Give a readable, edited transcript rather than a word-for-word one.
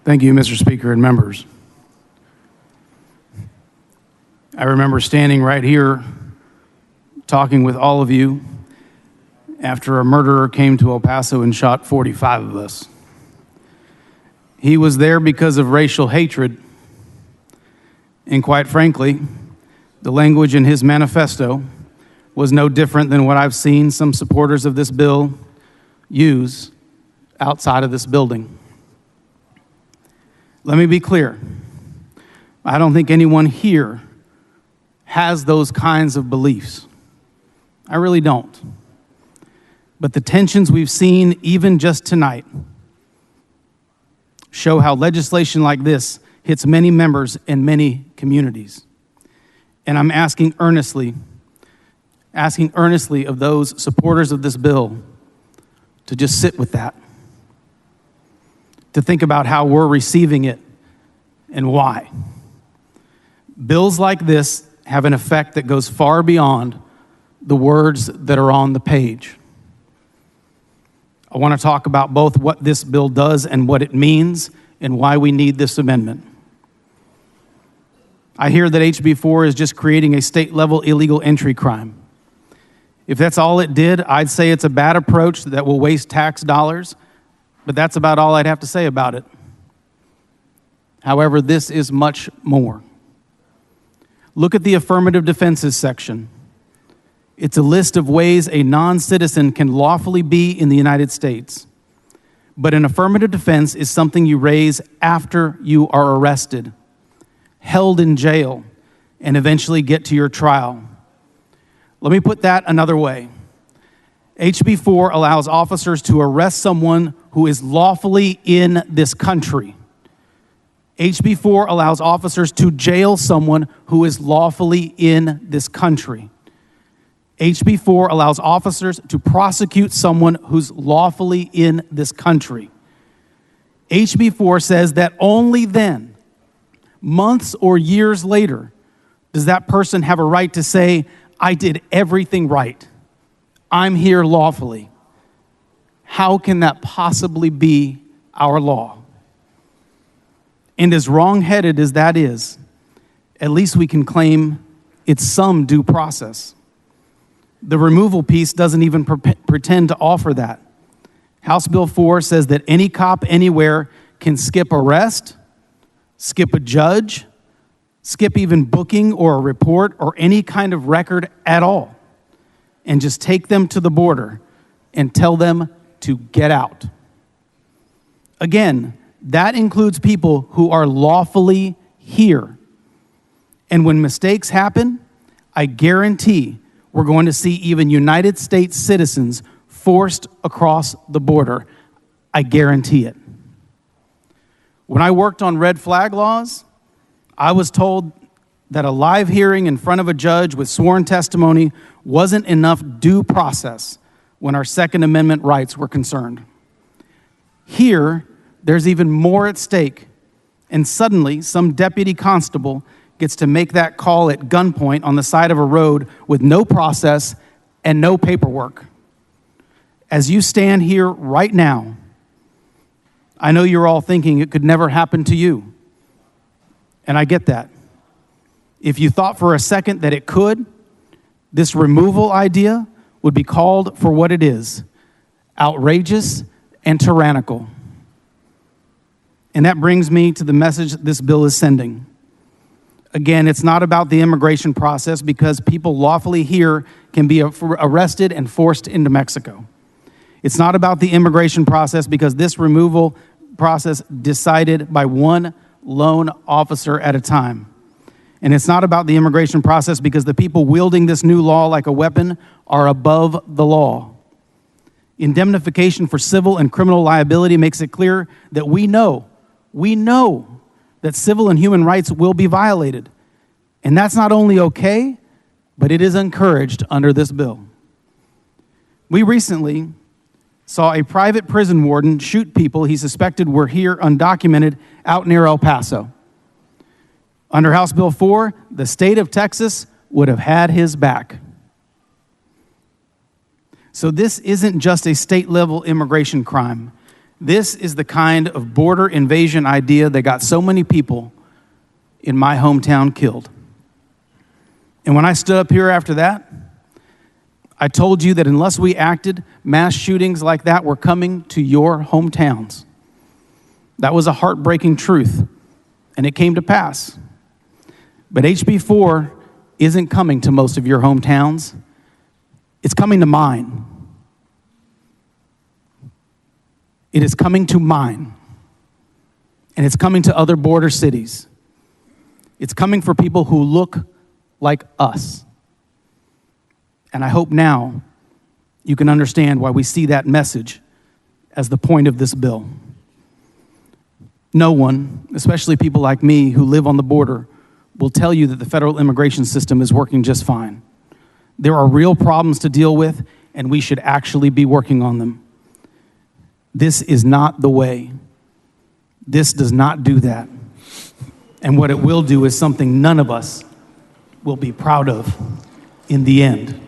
Thank you, Mr. Speaker and members. I remember standing right here talking with all of you after a murderer came to El Paso and shot 45 of us. He was there because of racial hatred, and quite frankly, the language in his manifesto was no different than what I've seen some supporters of this bill use outside of this building. Let me be clear. I don't think anyone here has those kinds of beliefs. I really don't. But the tensions we've seen even just tonight show how legislation like this hits many members in many communities. And I'm asking earnestly of those supporters of this bill to just sit with that, to think about how we're receiving it and why. Bills like this have an effect that goes far beyond the words that are on the page. I want to talk about both what this bill does and what it means and why we need this amendment. I hear that HB4 is just creating a state-level illegal entry crime. If that's all it did, I'd say it's a bad approach that will waste tax dollars, but that's about all I'd have to say about it. However, this is much more. Look at the affirmative defenses section. It's a list of ways a non-citizen can lawfully be in the United States. But an affirmative defense is something you raise after you are arrested, held in jail, and eventually get to your trial. Let me put that another way. HB4 allows officers to arrest someone who is lawfully in this country. HB4 allows officers to jail someone who is lawfully in this country. HB4 allows officers to prosecute someone who's lawfully in this country. HB4 says that only then, months or years later, does that person have a right to say, I did everything right. I'm here lawfully. How can that possibly be our law? And as wrong-headed as that is, at least we can claim it's some due process. The removal piece doesn't even pretend to offer that. House Bill 4 says that any cop anywhere can skip arrest, skip a judge, skip even booking or a report or any kind of record at all, and just take them to the border and tell them to get out. Again, that includes people who are lawfully here. And when mistakes happen, I guarantee we're going to see even United States citizens forced across the border. I guarantee it. When I worked on red flag laws, I was told that a live hearing in front of a judge with sworn testimony wasn't enough due process when our Second Amendment rights were concerned. Here, there's even more at stake, and suddenly some deputy constable gets to make that call at gunpoint on the side of a road with no process and no paperwork. As you stand here right now, I know you're all thinking it could never happen to you, and I get that. If you thought for a second that it could, this removal idea would be called for what it is: outrageous and tyrannical. And that brings me to the message this bill is sending. Again, it's not about the immigration process, because people lawfully here can be arrested and forced into Mexico. It's not about the immigration process, because this removal process decided by one lone officer at a time. And it's not about the immigration process, because the people wielding this new law like a weapon are above the law. Indemnification for civil and criminal liability makes it clear that we know that civil and human rights will be violated. And that's not only okay, but it is encouraged under this bill. We recently saw a private prison warden shoot people he suspected were here undocumented out near El Paso. Under House Bill 4, the state of Texas would have had his back. So this isn't just a state-level immigration crime. This is the kind of border invasion idea that got so many people in my hometown killed. And when I stood up here after that, I told you that unless we acted, mass shootings like that were coming to your hometowns. That was a heartbreaking truth, and it came to pass. But HB4 isn't coming to most of your hometowns. It's coming to mine. It is coming to mine. And it's coming to other border cities. It's coming for people who look like us. And I hope now you can understand why we see that message as the point of this bill. No one, especially people like me who live on the border, will tell you that the federal immigration system is working just fine. There are real problems to deal with, and we should actually be working on them. This is not the way. This does not do that. And what it will do is something none of us will be proud of in the end.